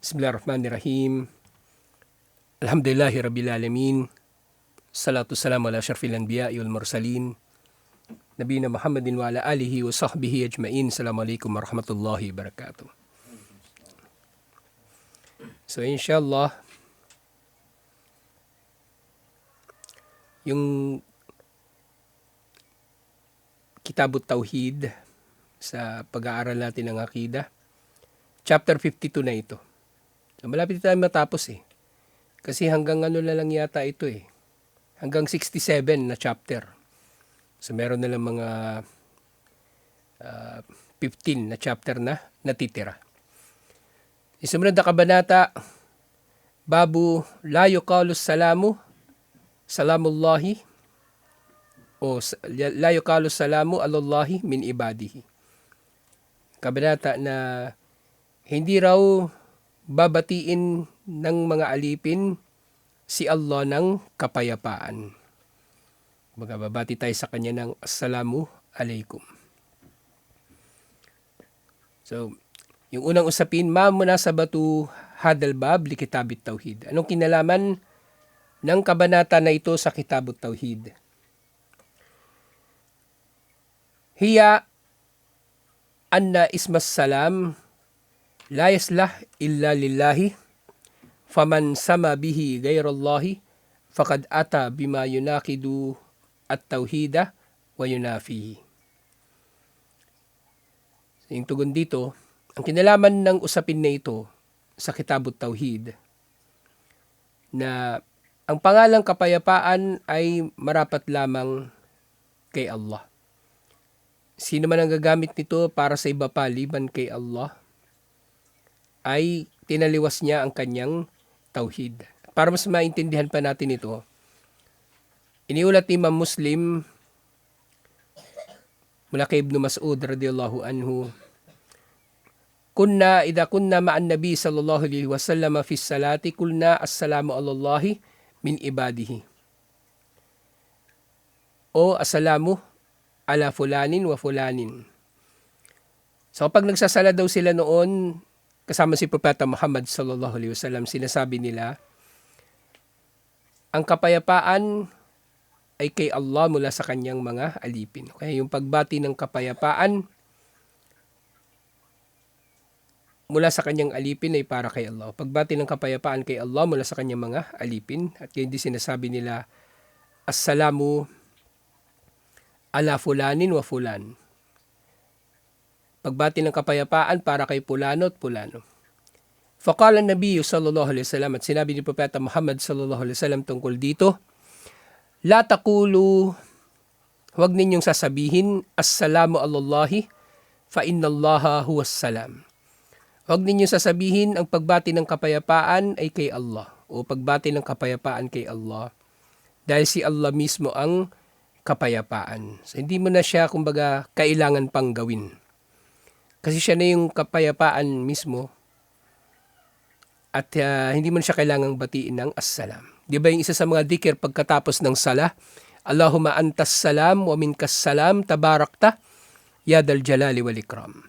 Bismillahirrahmanirrahim. Alhamdulillahi Rabbil Alamin. Salatu salamu ala syarfil anbiya wal mursalin. Nabiyina Muhammadin wa ala alihi wa sahbihi ajma'in. Assalamualaikum warahmatullahi wabarakatuh. So inshallah, yung Kitabut Tauhid sa pag-aaral natin ng Aqidah, chapter 52 na ito. So, malapit tayo matapos Kasi hanggang na lang yata ito Hanggang 67 na chapter. So meron na lang mga 15 na chapter na natitira. Sumunod na kabanata, Babu la yuqalu salamu, salamullahi, o la yuqalu salamu alallahi min ibadihi. Kabanata na hindi raw babatiin ng mga alipin si Allah ng kapayapaan. Babati tayo sa kanya ng assalamu alaikum. So, yung unang usapin, ma munasabatu hadal bab li kitabit tauhid. Anong kinalaman ng kabanata na ito sa Kitabut Tauhid? Hiya anna ismas salam la yaslah illa lillahi, faman sama bihi ghayrallahi, faqad ata bima yunaqidu at-tauhida wa yunafihi. Yung tugon dito, ang kinalaman ng usapin na ito sa Kitabut Tauhid, na ang pangalang kapayapaan ay marapat lamang kay Allah. Sino man ang gagamit nito para sa iba pa liban kay Allah, ay tinaliwas niya ang kanyang tauhid. Para mas maintindihan pa natin ito, iniulat ni Imam Muslim mula kay Ibn Mas'ud radiyallahu anhu, idha kunna ma'an nabi sallallahu alaihi wasallam fi salati kulna assalamu alallahi min ibadihi. O assalamu ala fulanin wa fulanin. So pag nagsasala daw sila noon, kasama si Propeta Muhammad sallallahu alaihi wasallam, sinasabi nila, ang kapayapaan ay kay Allah mula sa kanyang mga alipin. Kaya yung pagbati ng kapayapaan mula sa kanyang alipin ay para kay Allah. Pagbati ng kapayapaan kay Allah mula sa kanyang mga alipin. At kaya hindi sinasabi nila, assalamu ala fulanin wa fulan. Pagbati ng kapayapaan para kay pulano at pulano. Faqala an-nabiy sallallahu alaihi wasallam, at sinabi ni Propeta Muhammad sallallahu alaihi wasallam tungkol dito, la taqulu, huwag ninyong sasabihin, assalamu alallahi, fa innallaha huwas salam. Huwag ninyong sasabihin ang pagbati ng kapayapaan ay kay Allah, o pagbati ng kapayapaan kay Allah, dahil si Allah mismo ang kapayapaan. So hindi mo na siya kumbaga kailangan pang gawin. Kasi siya na yung kapayapaan mismo, at hindi mo na siya kailangang batiin ng assalam. Di ba yung isa sa mga dhikr pagkatapos ng salah, Allahumma antas salam wa minkas salam tabarakta ya dal jalali wal ikram.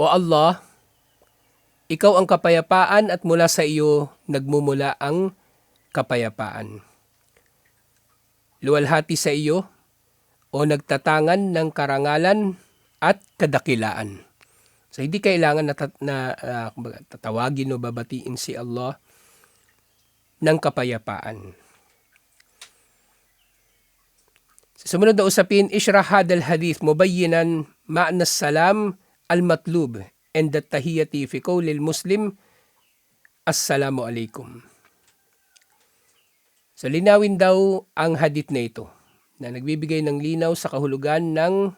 O Allah, ikaw ang kapayapaan at mula sa iyo nagmumula ang kapayapaan. Luwalhati sa iyo o nagtatangan ng karangalan at kadakilaan. So hindi kailangan tatawagin o babatiin si Allah ng kapayapaan. Sa sumunod na usapin, ishrah hadal hadith mubayyinan ma'na salam al-matlub and at-tahiyyati fi qawlil muslim assalamu alaikum. So linawin daw ang hadith na ito na nagbibigay ng linaw sa kahulugan ng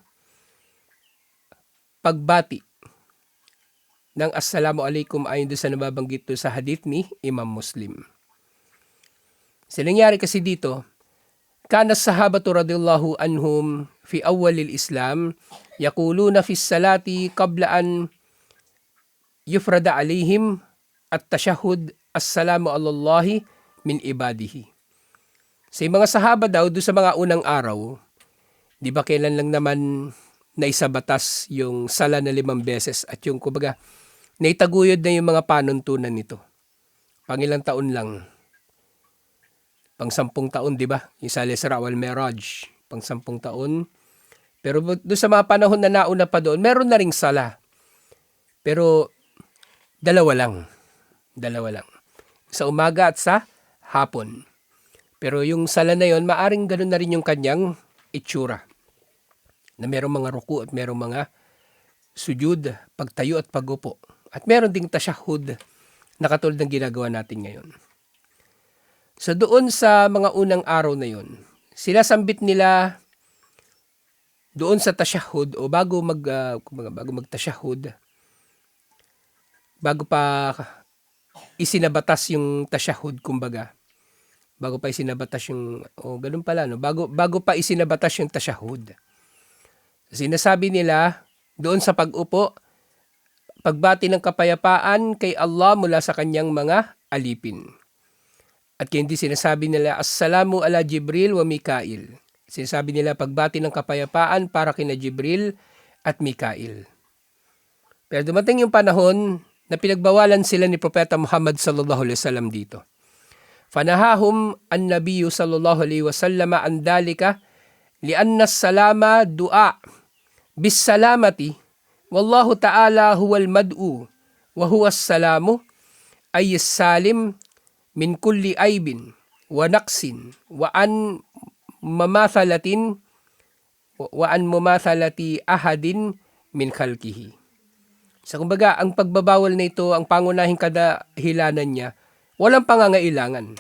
pagbati ng assalamu alaikum ayon doon sa nababanggit doon sa hadith ni Imam Muslim. So nangyari kasi dito, kana sahabatu radhiyallahu anhum fi awwalil Islam yaquluna fi salati qabla an yufrada alaihim at-tashahhud assalamu alallahi min ibadihi. Sa mga sahaba daw doon sa mga unang araw, di ba kailan lang naman na isabatas yung sala na 5 beses at yung kumbaga naitaguyod na yung mga panuntunan nito. Pangilang taon lang? Pang 10 taon, di ba? Yung sa Al-Isra wal Mi'raj, pang 10 taon. Pero doon sa mga panahon na nauna pa doon, meron na ring sala. Pero dalawa lang. Sa umaga at sa hapon. Pero yung sala na yon, maaring ganoon na rin yung kanyang itsura. Na merong mga ruku at merong mga sujud, pagtayo at pagupo. At meron ding tasyahud na katulad ng ginagawa natin ngayon. So doon sa mga unang araw na yon, sila sambit nila doon sa tasyahud o bago magtasyahud, bago pa isinabatas yung tasyahud, kumbaga. Bago pa isinabatas yung, ganun pala, no? Bago pa isinabatas yung tasyahud. Sinasabi nila, doon sa pag-upo, pagbati ng kapayapaan kay Allah mula sa kanyang mga alipin. At kaya hindi sinasabi nila, Assalamu ala Jibril wa Mikail. Sinasabi nila, pagbati ng kapayapaan para kina Jibril at Mikail. Pero dumating yung panahon na pinagbawalan sila ni Propeta Muhammad sallallahu alaihi wasallam dito. Fanahahum an-nabiyyu sallallahu alaihi wasallam an dalika lianna as-salama du'a bis-salamati wallahu ta'ala huwal mad'u wa huwa as-salamu ay salim min kulli aibin wa naqsin wa an mamathalati ahadin min khalqihi. So kumbaga, ang pagbabawal na ito, ang pangunahing kadahilanan niya, walang pangangailangan.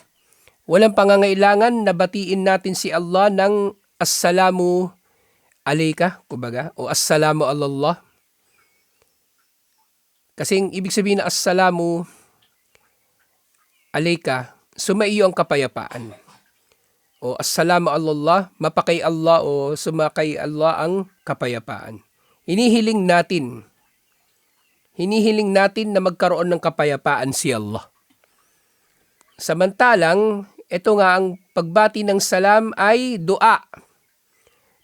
Walang pangangailangan na batiin natin si Allah ng Assalamu alayka, kumbaga, o Assalamu alallah. Kasi ang ibig sabihin na Assalamu alayka, sumaiyo ang kapayapaan. O Assalamu alallah, mapakay Allah o sumakay Allah ang kapayapaan. Hinihiling natin na magkaroon ng kapayapaan si Allah. Samantalang, ito nga ang pagbati ng salam ay dua.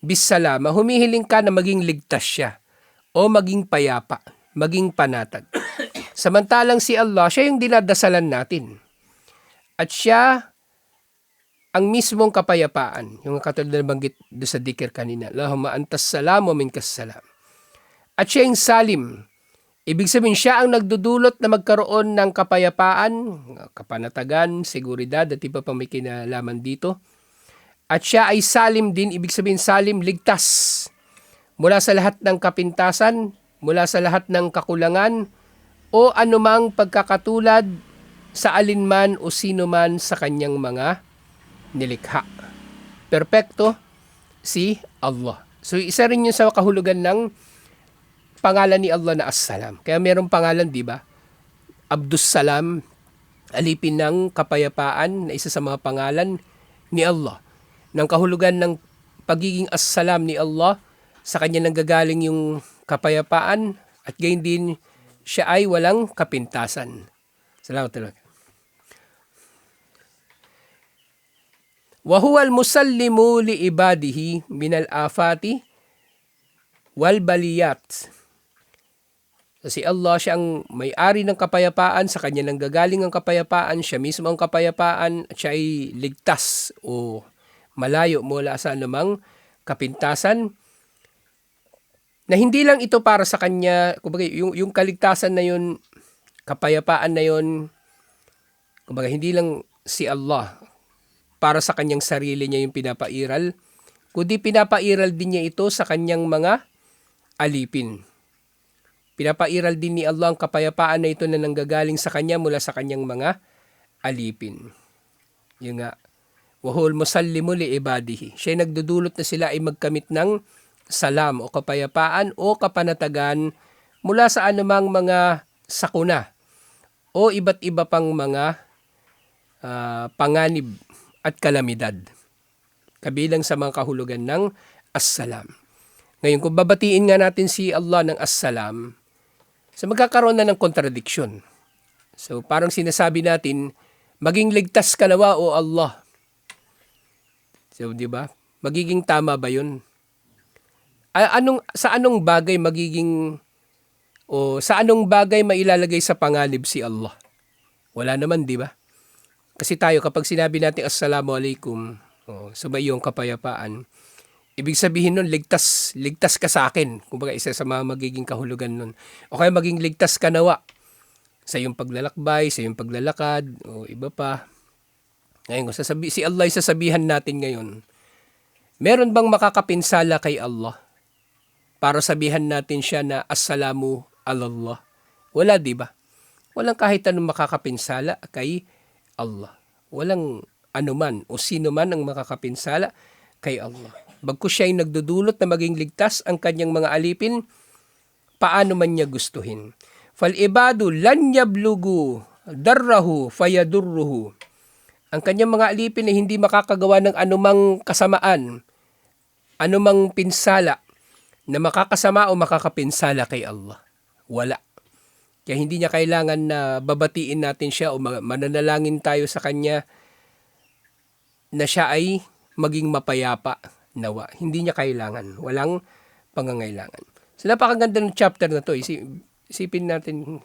Bisalama, humihiling ka na maging ligtas siya o maging payapa, maging panatag. Samantalang si Allah, siya yung dinadasalan natin. At siya ang mismong kapayapaan. Yung katulad na banggit doon sa dikir kanina. Allahumma antas salam wa minkas salam. At siya yung salim. Ibig sabihin siya ang nagdudulot na magkaroon ng kapayapaan, kapanatagan, seguridad at iba pang may kinalaman dito. At siya ay salim din, ibig sabihin salim, ligtas. Mula sa lahat ng kapintasan, mula sa lahat ng kakulangan, o anumang pagkakatulad sa alinman o sino man sa kanyang mga nilikha. Perpekto si Allah. So isa rin yun sa kahulugan ng pangalan ni Allah na As-Salam. Kaya mayroong pangalan, di ba? Abdus Salam, alipin ng kapayapaan na isa sa mga pangalan ni Allah. Ng kahulugan ng pagiging As-Salam ni Allah, sa kanya nanggagaling yung kapayapaan at gayon din siya ay walang kapintasan. Salamat talaga. Wa huwal musallimu li ibadihi minal afati wal baliyat. So, si Allah, siya ang may-ari ng kapayapaan, sa kanya nanggagaling ang kapayapaan, siya mismo ang kapayapaan, at siya ay ligtas o malayo mula sa anumang kapintasan. Na hindi lang ito para sa kanya, kumbaga yung kaligtasan na yun, kapayapaan na yun, kumbaga hindi lang si Allah, para sa kanyang sarili niya yung pinapairal, kundi pinapairal din niya ito sa kanyang mga alipin. Pinapairal din ni Allah ang kapayapaan na ito na nanggagaling sa kanya mula sa kanyang mga alipin. Yung nga, wahul musallimu li ibadihi. Siya ay nagdudulot na sila ay magkamit ng salam o kapayapaan o kapanatagan mula sa anumang mga sakuna o iba't iba pang mga panganib at kalamidad. Kabilang sa mga kahulugan ng As-Salam. Ngayon, kung babatiin nga natin si Allah ng As-Salam, so magkakaroon na ng kontradiksyon. So parang sinasabi natin, maging ligtas ka nawa o Allah. So di ba? Magiging tama ba 'yun? Sa anong bagay magiging O sa anong bagay mailalagay sa panganib si Allah? Wala naman, di ba? Kasi tayo kapag sinabi natin Assalamualaikum, sumaiyong kapayapaan, ibig sabihin nun, ligtas ka sa akin. Kumbaga isa sa mga magiging kahulugan nun. O kaya maging ligtas ka nawa sa iyong paglalakbay, sa iyong paglalakad, o iba pa. Ngayon, si Allah ay sasabihan natin ngayon, meron bang makakapinsala kay Allah? Para sabihan natin siya na Assalamu alallah. Wala, di ba? Walang kahit anong makakapinsala kay Allah. Walang anuman o sino man ang makakapinsala kay Allah. Bagkus siya ay nagdudulot na maging ligtas ang kanyang mga alipin, paano man niya gustuhin. Fal-ibadu lan yablugu darrahu fayadurruhu. Ang kanyang mga alipin ay hindi makakagawa ng anumang kasamaan, anumang pinsala na makakasama o makakapinsala kay Allah. Wala. Kaya hindi niya kailangan na babatiin natin siya o mananalangin tayo sa kanya na siya ay maging mapayapa nawa. Hindi niya kailangan. Walang pangangailangan. So napakaganda ng chapter na to. Isipin natin,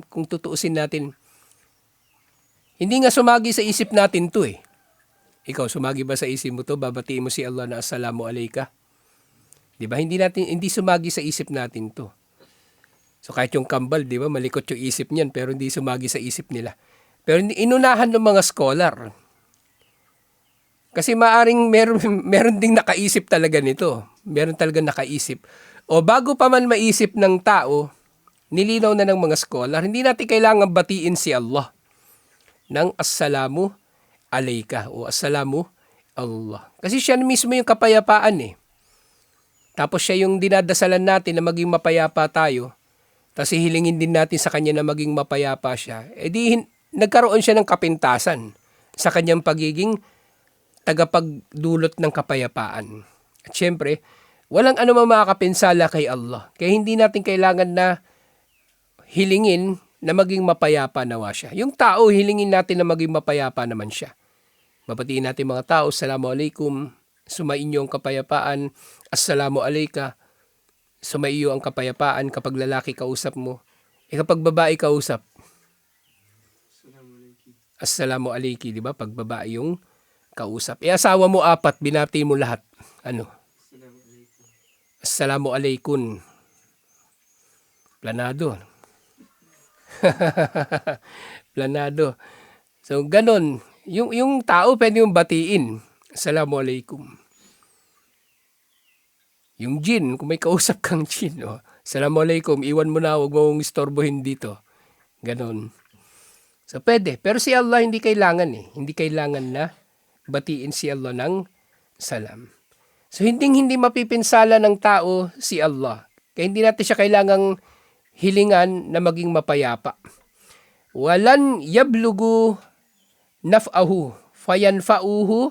kung tutuusin natin, hindi nga sumagi sa isip natin to eh. Ikaw, sumagi ba sa isip mo to? Babatiin mo si Allah na Assalamu alayka? Di ba? Hindi sumagi sa isip natin to. So kahit yung kambal, di ba, malikot yung isip niyan pero hindi sumagi sa isip nila. Pero inunahan ng mga scholar. Kasi maaring meron ding nakaisip talaga nito. Meron talaga nakaisip. O bago pa man maisip ng tao, nilinaw na ng mga scholar, hindi natin kailangan batiin si Allah ng Assalamu alayka o Assalamu Allah. Kasi siya mismo yung kapayapaan eh. Tapos siya yung dinadasalan natin na maging mapayapa tayo. Tapos hihilingin din natin sa kanya na maging mapayapa siya. E di nagkaroon siya ng kapintasan sa kanyang pagiging tagapagdulot ng kapayapaan. At syempre, walang anumang makakapinsala kay Allah. Kaya hindi natin kailangan na hilingin na maging mapayapa nawa siya. Yung tao, hilingin natin na maging mapayapa naman siya. Mapatiin natin mga tao, Assalamualaikum, sumainyo ang kapayapaan, Assalamu alayka, sumaiyo ang kapayapaan kapag lalaki kausap mo. Kapag babae kausap, Assalamu alayki, di ba? Pag babae yung kausap. Asawa mo 4, binati mo lahat. Ano? Assalamu alaykum. Planado. Planado. So, ganun. Yung tao pwede yung batiin. Assalamu alaykum. Yung jin, kung may kausap kang jin, Assalamualaikum, iwan mo na, huwag mong istorbohin dito. Ganon. So, pwede. Pero si Allah hindi kailangan eh. Hindi kailangan na batiin si Allah ng salam. So, hindi mapipinsala ng tao si Allah. Kaya hindi natin siya kailangang hilingan na maging mapayapa. Walan yablugu naf'ahu fayanfa'uhu.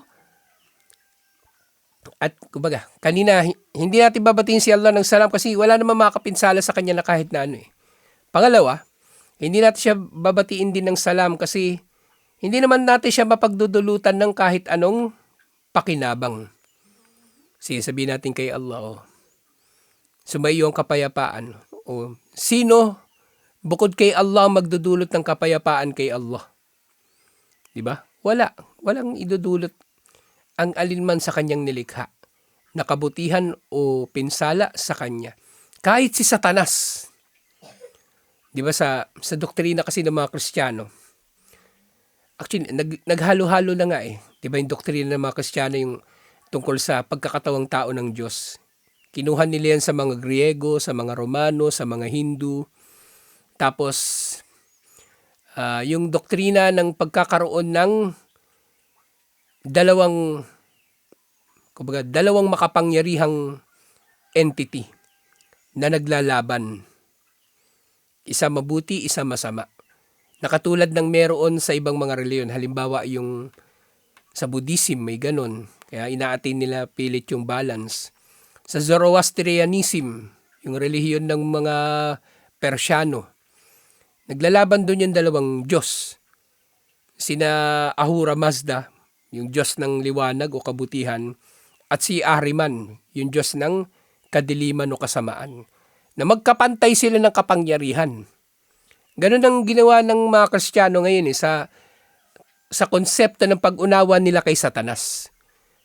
At kumbaga, kanina, hindi natin babatiin si Allah ng salam kasi wala namang makapinsala sa kanya na kahit na ano eh. Pangalawa, hindi natin siya babatiin din ng salam kasi hindi naman natin siya mapagdudulutan ng kahit anong pakinabang. Sige, sabihin natin kay Allah, sumaiyo ang kapayapaan. Sino bukod kay Allah magdudulot ng kapayapaan kay Allah? Diba? Walang idudulot ang alinman sa kanyang nilikha na kabutihan o pinsala sa kanya. Kahit si Satanas. Di ba sa doktrina kasi ng mga Kristiyano, actually, naghalo-halo na nga eh. Di ba yung doktrina ng mga Kristiyano yung tungkol sa pagkakatawang tao ng Diyos. Kinuha nila yan sa mga Griego, sa mga Romano, sa mga Hindu. Tapos, yung doktrina ng pagkakaroon ng dalawang makapangyarihang entity na naglalaban. Isa mabuti, isa masama. Nakatulad ng meron sa ibang mga reliyon. Halimbawa, yung sa Buddhism may ganon. Kaya inaatin nila pilit yung balance. Sa Zoroastrianism, yung relihiyon ng mga Persiano, naglalaban doon yung dalawang Diyos. Sina Ahura Mazda, yung Diyos ng liwanag o kabutihan, at si Ahriman, yung Diyos ng kadiliman o kasamaan. na magkapantay sila ng kapangyarihan. Ganun ang ginawa ng mga Kristiyano ngayon sa konsepto ng pag-unawa nila kay Satanas.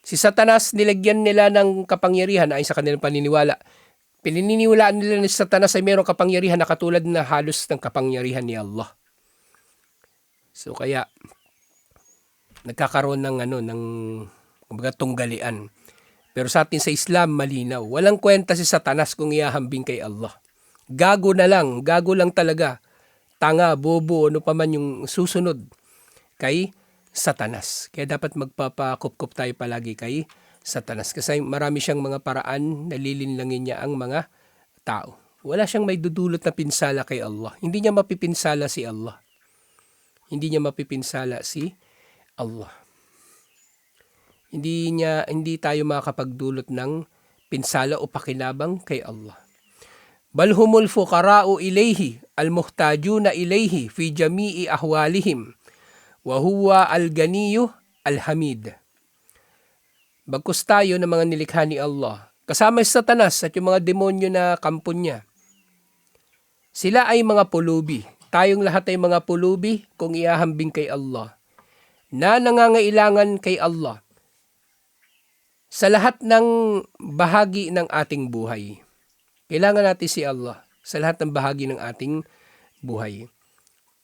Si Satanas, nilagyan nila ng kapangyarihan ayon sa kanilang paniniwala. Pininiwalaan nila ni Satanas ay mayroong kapangyarihan na katulad na halos ng kapangyarihan ni Allah. So kaya nagkakaroon ng tunggalian. Pero sa atin sa Islam, malinaw. Walang kwenta si Satanas kung iahambing kay Allah. Gago lang talaga. Tanga, bobo, ano pa man yung susunod kay Satanas. Kaya dapat magpapakup-kup tayo palagi kay Satanas. Kasi marami siyang mga paraan, nalilinlangin niya ang mga tao. Wala siyang may dudulot na pinsala kay Allah. Hindi niya mapipinsala si Allah. Hindi niya mapipinsala si Allah. Hindi tayo makakapagdulot ng pinsala o pakinabang kay Allah. Bal humul fuqara'u ilayhi al-muhtajuna ilayhi fi jami'i ahwalihim wa huwa al-ganiyyu al-hamid. Bagkus tayo ng mga nilikha ni Allah, kasama si Satanas at yung mga demonyo na kampo niya. Sila ay mga pulubi. Tayong lahat ay mga pulubi kung iahambing kay Allah, na nangangailangan kay Allah sa lahat ng bahagi ng ating buhay. Kailangan natin si Allah sa lahat ng bahagi ng ating buhay.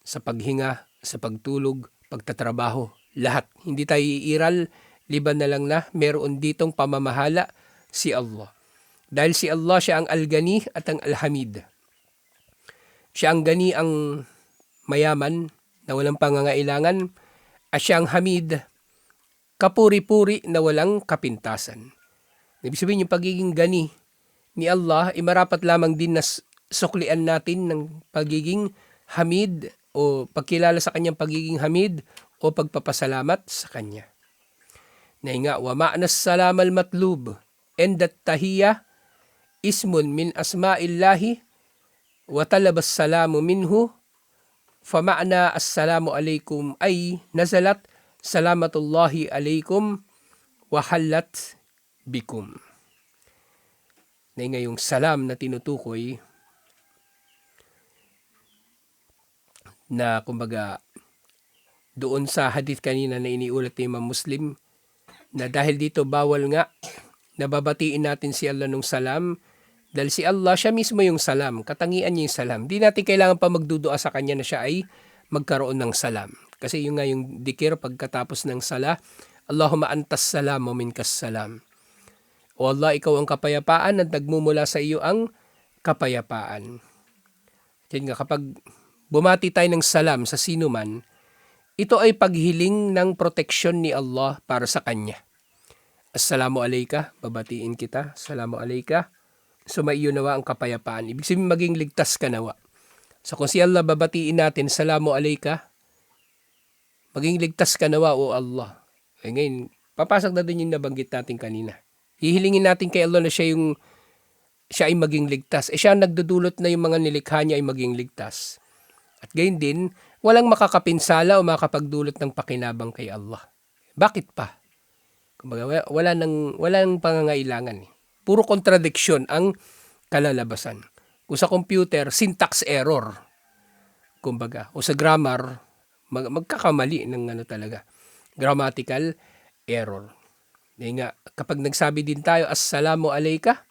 Sa paghinga, sa pagtulog, pagtatrabaho, lahat. Hindi tayo iiral, liban na lang na meron ditong pamamahala si Allah. Dahil si Allah, siya ang Al-Gani at ang Al-Hamid. Siya ang gani, ang mayaman, na walang pangangailangan, at siya ang Hamid, kapuri-puri na walang kapintasan. Ibig sabihin yung pagiging gani ni Allah, marapat lamang din na suklian natin ng pagiging Hamid o pagkilala sa kanyang pagiging Hamid o pagpapasalamat sa kanya. Nahinga, wa ma'nas salamal matlub and that tahiyya ismun min asma'illahi wa talabas salamu minhu fa ma'na assalamu alaikum ay nazalat salamatullahi alaikum wa halat bikum. Na ngayong salam na tinutukoy na kumbaga doon sa hadith kanina na iniulat ni Imam Muslim na dahil dito bawal nga nababatiin natin si Allah nung salam dahil si Allah siya mismo yung salam, katangian niya yung salam. Di natin kailangan pa magdudua sa kanya na siya ay magkaroon ng salam. Kasi yung nga yung dikir pagkatapos ng sala, Allahumma antas salam wa minkas salam. O Allah, ikaw ang kapayapaan at nagmumula sa iyo ang kapayapaan. Yan nga, kapag bumati tayo ng salam sa sino man, ito ay paghiling ng proteksyon ni Allah para sa kanya. Assalamu alayka, babatiin kita. Assalamu alayka. Sumaiyo nawa ang kapayapaan. Ibig sabihin maging ligtas ka nawa. So kung si Allah babatiin natin, Assalamu alayka, maging ligtas ka nawa o Allah. Eh ngayon, papasok na din yung nabanggit natin kanina. Hihilingin natin kay Allah na siya ay maging ligtas. Siya ang nagdudulot na yung mga nilikha niya ay maging ligtas. At gayon din, walang makakapinsala o makakapagdulot ng pakinabang kay Allah. Bakit pa? Kumbaga, walang pangangailangan. Puro kontradiksyon ang kalalabasan. Kung sa computer, syntax error. Kumbaga, o sa grammar, magkakamali ng talaga. Grammatical error. Dahil nga, kapag nagsabi din tayo, Assalamu alayka,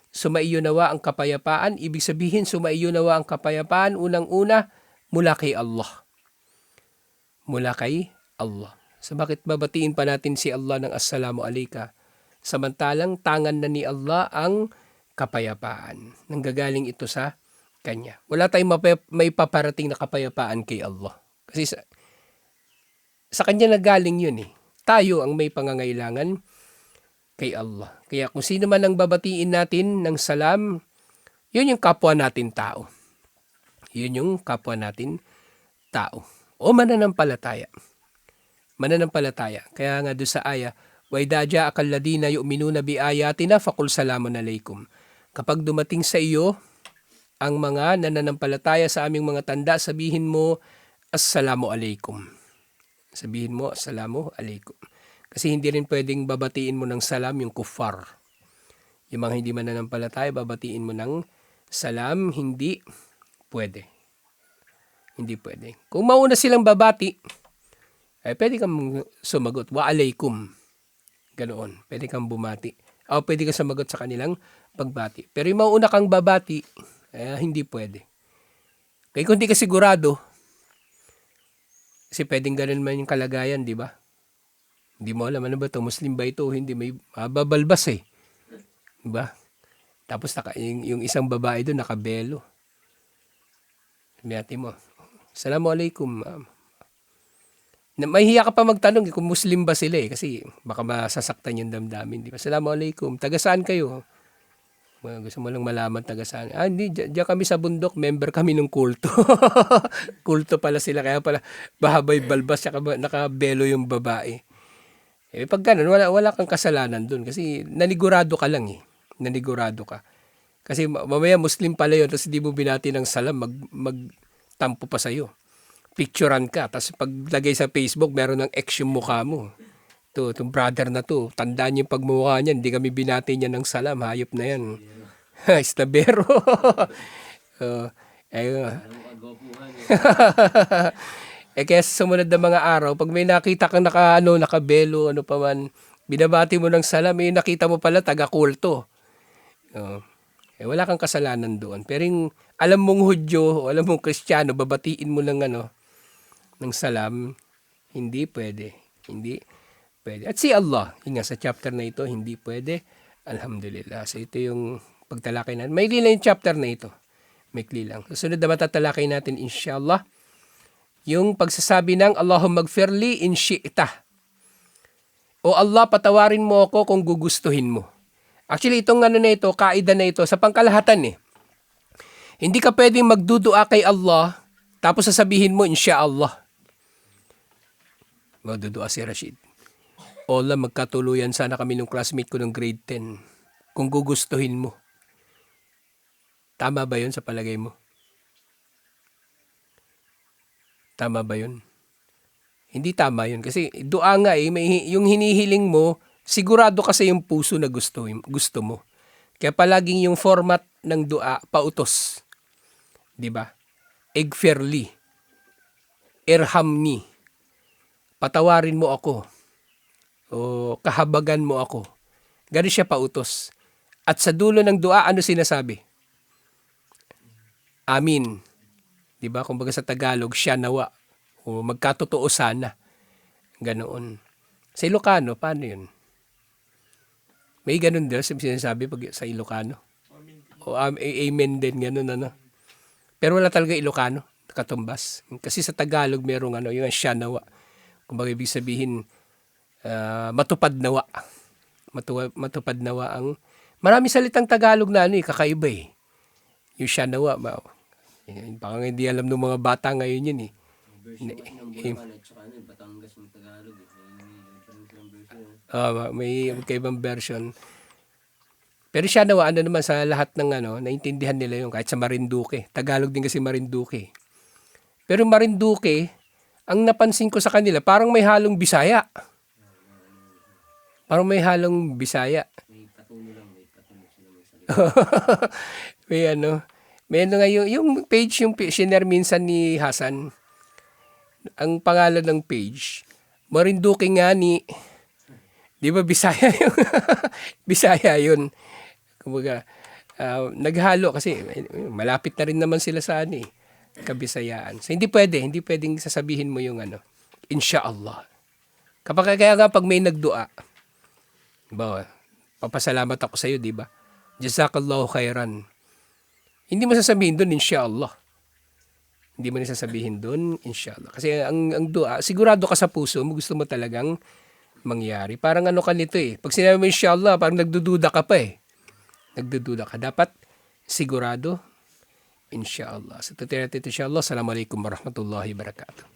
sumaiyo nawa ang kapayapaan. Ibig sabihin, sumaiyo nawa ang kapayapaan, unang-una, mula kay Allah. Mula kay Allah. So bakit babatiin pa natin si Allah ng Assalamu alayka? Samantalang tangan na ni Allah ang kapayapaan. Nanggagaling ito sa Kanya. Wala tayong may paparating na kapayapaan kay Allah. Kasi sa Kanya nagaling yun eh. Tayo ang may pangangailangan kay Allah. Kaya kung sino man ang babatiin natin ng salam, yun yung kapwa natin tao. Yun yung kapwa natin tao. O mananampalataya. Mananampalataya. Kaya nga doon sa aya, وَإِذَا جَاءَكَ الَّذِينَ يُؤْمِنُونَ بِآيَاتِنَا فَقُلْ سَلَامٌ عَلَيْكُمْ. Kapag dumating sa iyo ang mga nananampalataya sa aming mga tanda, sabihin mo, Assalamu alaikum. Sabihin mo, Assalamu alaikum. Kasi hindi rin pwedeng babatiin mo ng salam yung kuffar. Yung mga hindi mananampalataya, babatiin mo ng salam, hindi pwede. Hindi pwede. Kung mauna silang babati, ay pwede kang sumagot, wa alaikum. Ganoon. Pwede kang bumati. O pwede kang sumagot sa kanilang pagbati. Pero yung mauna kang babati, hindi pwede. Kaya kung di ka sigurado, kasi pwedeng ganun man yung kalagayan, di ba? Hindi mo alam, ano ba ito? Muslim ba ito? Hindi, may babalbas eh. Di ba? Tapos yung isang babae doon, nakabelo. Sabi mo, Assalamualaikum. Mahihiya ka pa magtanong kung Muslim ba sila eh. Kasi baka masasaktan yung damdamin. Di ba? Assalamualaikum. Taga saan kayo? Gusto mo lang malaman taga saan. Hindi. Diyan kami sa bundok. Member kami ng kulto. Kulto pala sila. Kaya pala bahabay balbas. Nakabelo yung babae. Pag ganun, wala kang kasalanan dun. Kasi nanigurado ka lang eh. Nanigurado ka. Kasi mamaya Muslim pala yun. Tapos hindi mo binati ng salam. Magtampo pa sa'yo. Picturean ka, tapos paglagay sa Facebook, meron ng X yung mukha mo. Itong brother na to, tandaan yung pagmukha niya, hindi kami binati niya ng salam, hayop na yan. Istabero. Kaya sa sumunod na mga araw, pag may nakita kang nakabelo, ano pa man, binabati mo ng salam, nakita mo pala taga-kulto. Wala kang kasalanan doon. Pero yung alam mong Hudyo, o alam mong Kristiyano, babatiin mo ng salam, hindi pwede. Hindi pwede. At si Allah, sa chapter na ito, hindi pwede. Alhamdulillah. So ito yung pagtalakay natin. Maikli lang yung chapter na ito. Maikli lang. Susunod na matatalakay natin, inshallah, yung pagsasabi ng Allahumma gfirli in syi'ta. O Allah, patawarin mo ako kung gugustuhin mo. Actually, itong kaida na ito, sa pangkalahatan eh. Hindi ka pwedeng magdudua kay Allah, tapos sasabihin mo, inshallah. Magdudua si Rashid. Ola, magkatuluyan sana kami ng classmate ko ng grade 10. Kung gugustuhin mo. Tama ba yun sa palagay mo? Tama ba yun? Hindi tama yun. Kasi dua nga yung hinihiling mo, sigurado kasi yung puso na gusto mo. Kaya palaging yung format ng dua, pautos. Diba? Igfirli. Irhamni. Patawarin mo ako. O kahabagan mo ako. Ganun siya pautos. At sa dulo ng dua, ano sinasabi? Amin. Diba? Kumbaga sa Tagalog, siya nawa. O magkatotoo sana. Ganoon. Sa Ilocano, paano yun? May ganun din sinasabi pag sa Ilocano. O amen din, ganun ano. Pero wala talaga Ilocano, katumbas. Kasi sa Tagalog merong yung siya nawa. Kumbaga ibig sabihin, matupad nawa. Matupad nawa ang, marami salitang Tagalog na kakaiba eh. Yung siya nawa, baka hindi alam ng mga bata ngayon yun eh. Batangas ng Tagalog eh. May kaibang version. Pero siya nawa, naman sa lahat ng naintindihan nila yun, kahit sa Marinduque. Tagalog din kasi Marinduque. Pero Marinduque, ang napansin ko sa kanila, parang may halong Bisaya. Parang may halong Bisaya. May patulo lang, may patulo sila may salita. may nga yung page, yung share minsan ni Hasan, ang pangalan ng page, Marinduque nga ni, di ba Bisaya yun? Bisaya yun. Kumbaga, naghalo kasi malapit na rin naman sila sa Kabisayaan. So hindi pwedeng sasabihin mo yung inshallah. Kaya nga pag may nagdua, diba, papasalamat ako sa iyo, di ba? Jazakallahu khairan. Hindi mo sasabihin doon inshallah. Hindi mo sasabihin doon inshallah. Kasi ang dua, sigurado ka sa puso mo, gusto mo talagang mangyari. Parang ka nito eh. Pag sinabi mo inshallah, parang nagdududa ka pa eh. Nagdududa ka. Dapat sigurado inshallah. Sa tutira natin inshallah. Assalamualaikum warahmatullahi wabarakatuh.